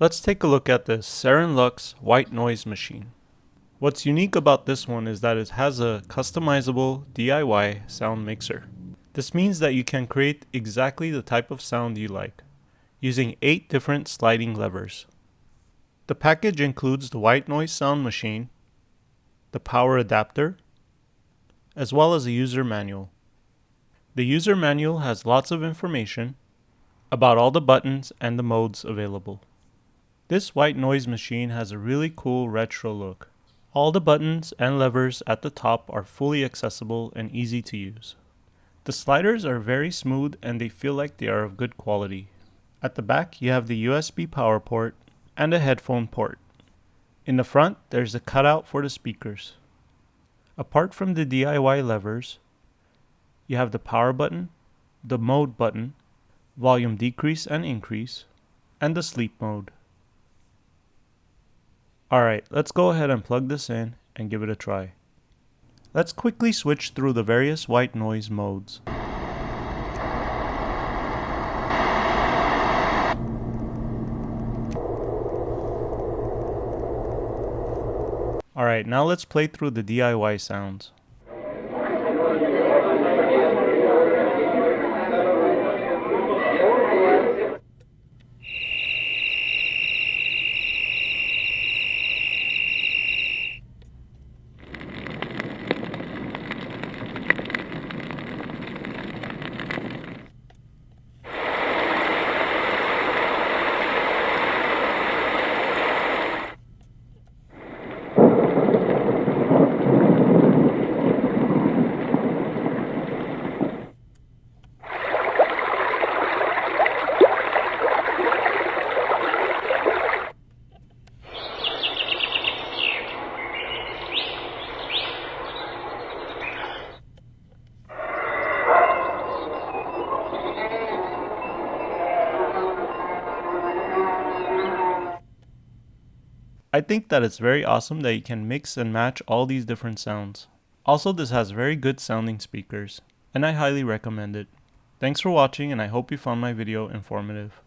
Let's take a look at this SERENLUX white noise machine. What's unique about this one is that it has a customizable DIY sound mixer. This means that you can create exactly the type of sound you like, using 8 different sliding levers. The package includes the white noise sound machine, the power adapter, as well as a user manual. The user manual has lots of information about all the buttons and the modes available. This white noise machine has a really cool retro look. All the buttons and levers at the top are fully accessible and easy to use. The sliders are very smooth and they feel like they are of good quality. At the back you have the USB power port and a headphone port. In the front there's a cutout for the speakers. Apart from the DIY levers, you have the power button, the mode button, volume decrease and increase, and the sleep mode. Alright, let's go ahead and plug this in and give it a try. Let's quickly switch through the various white noise modes. Alright, now let's play through the DIY sounds. I think that it's very awesome that you can mix and match all these different sounds. Also, this has very good sounding speakers, and I highly recommend it. Thanks for watching and I hope you found my video informative.